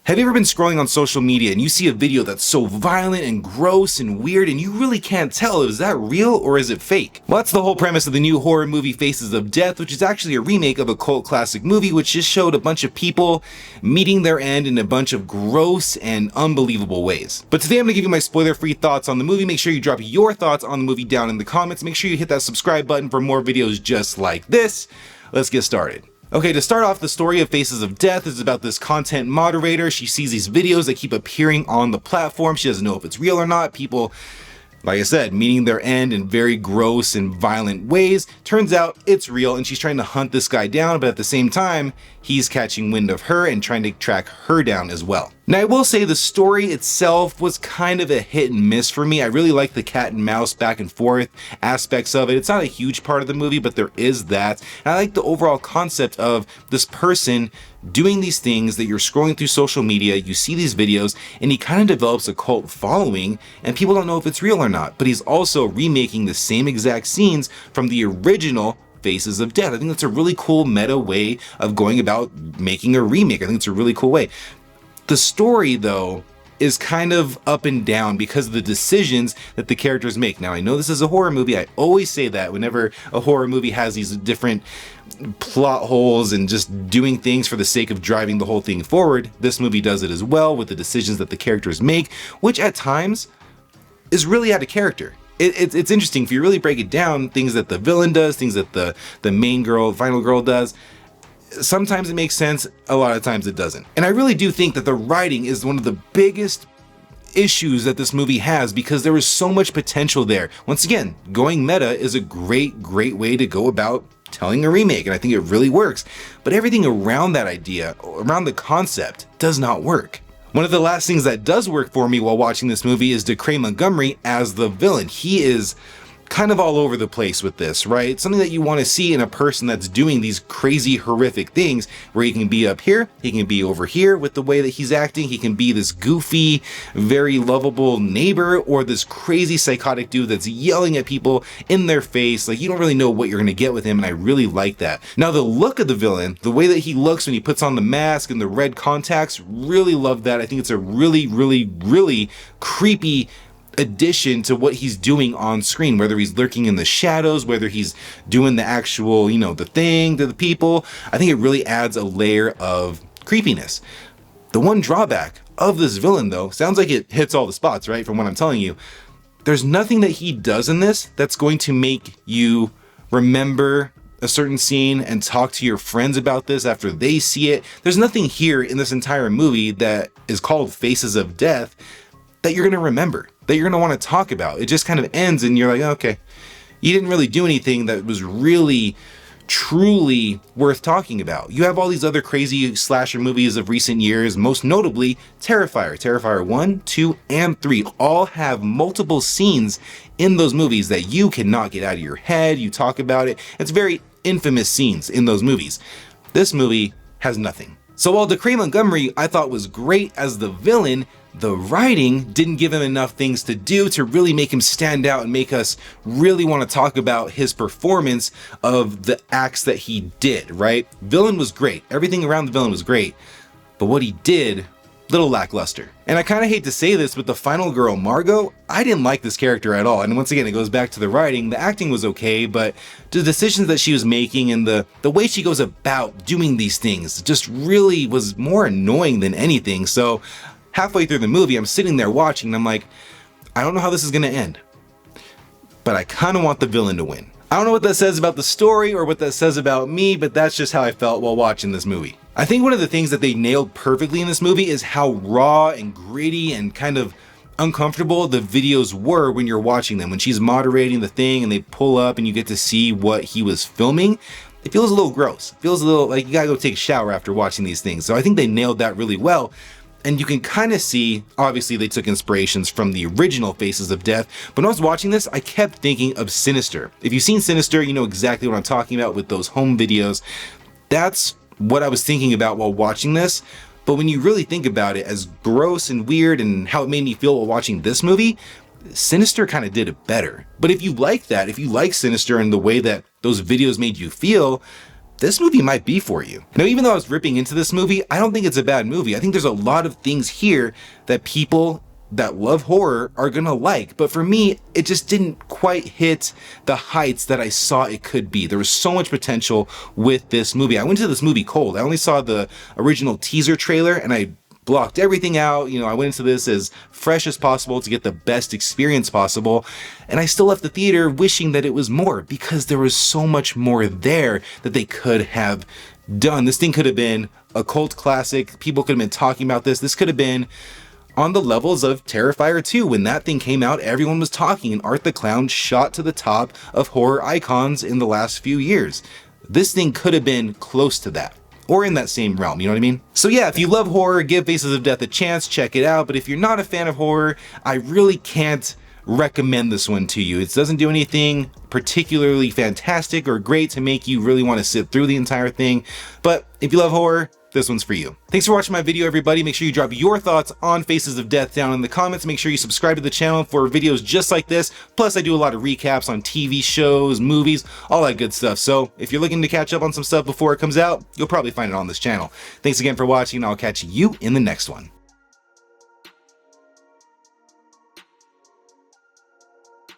Have you ever been scrolling on social media and you see a video that's so violent and gross and weird and you really can't tell, is that real or is it fake? Well, that's the whole premise of the new horror movie Faces of Death, which is actually a remake of a cult classic movie which just showed a bunch of people meeting their end in a bunch of gross and unbelievable ways. But today I'm going to give you my spoiler-free thoughts on the movie. Make sure you drop your thoughts on the movie down in the comments. Make sure you hit that subscribe button for more videos just like this. Let's get started. Okay, to start off, the story of Faces of Death is about this content moderator. She sees these videos that keep appearing on the platform. She doesn't know if it's real or not. People, like I said, meeting their end in very gross and violent ways. Turns out it's real and she's trying to hunt this guy down, but at the same time, he's catching wind of her and trying to track her down as well. Now, I will say the story itself was kind of a hit and miss for me. I really like the cat and mouse back and forth aspects of it. It's not a huge part of the movie, but there is that. And I like the overall concept of this person doing these things that you're scrolling through social media, you see these videos, and he kind of develops a cult following, and people don't know if it's real or not. But he's also remaking the same exact scenes from the original Faces of Death. I think that's a really cool meta way of going about making a remake. I think it's a really cool way. The story, though, is kind of up and down because of the decisions that the characters make. Now, I know this is a horror movie. I always say that whenever a horror movie has these different plot holes and just doing things for the sake of driving the whole thing forward. This movie does it as well with the decisions that the characters make, which at times is really out of character. It's interesting if you really break it down, things that the villain does, things that the main girl, final girl does. Sometimes it makes sense, a lot of times it doesn't. And I really do think that the writing is one of the biggest issues that this movie has because there is so much potential there. Once again, going meta is a great way to go about telling a remake, and I think it really works. But everything around that idea, around the concept, does not work. One of the last things that does work for me while watching this movie is DeCray Montgomery as the villain. He is kind of all over the place with this, right? Something that you want to see in a person that's doing these crazy, horrific things, where he can be up here, he can be over here with the way that he's acting, he can be this goofy, very lovable neighbor, or this crazy psychotic dude that's yelling at people in their face. Like, you don't really know what you're going to get with him, and I really like that. Now, the look of the villain, the way that he looks when he puts on the mask and the red contacts, really love that. I think it's a really creepy addition to what he's doing on screen, whether he's lurking in the shadows, whether he's doing the actual, the thing to the people. I think it really adds a layer of creepiness. The one drawback of this villain, though, sounds like it hits all the spots, right? From what I'm telling you, there's nothing that he does in this that's going to make you remember a certain scene and talk to your friends about this after they see it. There's nothing here in this entire movie that is called Faces of Death that you're going to remember, that you're going to want to talk about. It just kind of ends and you're like, okay, you didn't really do anything that was really, truly worth talking about. You have all these other crazy slasher movies of recent years, most notably Terrifier. Terrifier 1, 2, and 3 all have multiple scenes in those movies that you cannot get out of your head. You talk about it. It's very infamous scenes in those movies. This movie has nothing. So while DeCray Montgomery I thought was great as the villain, the writing didn't give him enough things to do to really make him stand out and make us really want to talk about his performance of the acts that he did, right? Villain was great. Everything around the villain was great. But what he did, little lackluster. And I kind of hate to say this, but the final girl, Margot, I didn't like this character at all. And once again, it goes back to the writing. The acting was okay, but the decisions that she was making and the way she goes about doing these things just really was more annoying than anything. So halfway through the movie, I'm sitting there watching and I'm like, I don't know how this is going to end, but I kind of want the villain to win. I don't know what that says about the story or what that says about me, but that's just how I felt while watching this movie. I think one of the things that they nailed perfectly in this movie is how raw and gritty and kind of uncomfortable the videos were when you're watching them. When she's moderating the thing and they pull up and you get to see what he was filming, it feels a little gross. It feels a little like you gotta go take a shower after watching these things. So I think they nailed that really well. And you can kind of see, obviously they took inspirations from the original Faces of Death, but when I was watching this, I kept thinking of Sinister. If you've seen Sinister, you know exactly what I'm talking about with those home videos. That's what I was thinking about while watching this. But when you really think about it, as gross and weird and how it made me feel while watching this movie, Sinister kind of did it better. But if you like that, if you like Sinister and the way that those videos made you feel, this movie might be for you. Now, even though I was ripping into this movie, I don't think it's a bad movie. I think there's a lot of things here that people that love horror are gonna like, but for me, it just didn't quite hit the heights that I saw it could be. There was so much potential with this movie. I went to this movie cold. I only saw the original teaser trailer and I blocked everything out. You know, I went into this as fresh as possible to get the best experience possible, and I still left the theater wishing that it was more, because there was so much more there that they could have done. This thing could have been a cult classic. People could have been talking about this. This could have been on the levels of Terrifier 2. When that thing came out, everyone was talking, and Art the Clown shot to the top of horror icons in the last few years. This thing could have been close to that, or in that same realm, you know what I mean? So yeah, if you love horror, give Faces of Death a chance, check it out. But if you're not a fan of horror, I really can't recommend this one to you. It doesn't do anything particularly fantastic or great to make you really want to sit through the entire thing. But if you love horror, this one's for you. Thanks for watching my video, everybody. Make sure you drop your thoughts on Faces of Death down in the comments. Make sure you subscribe to the channel for videos just like this. Plus, I do a lot of recaps on TV shows, movies, all that good stuff. So if you're looking to catch up on some stuff before it comes out, you'll probably find it on this channel. Thanks again for watching, and I'll catch you in the next one.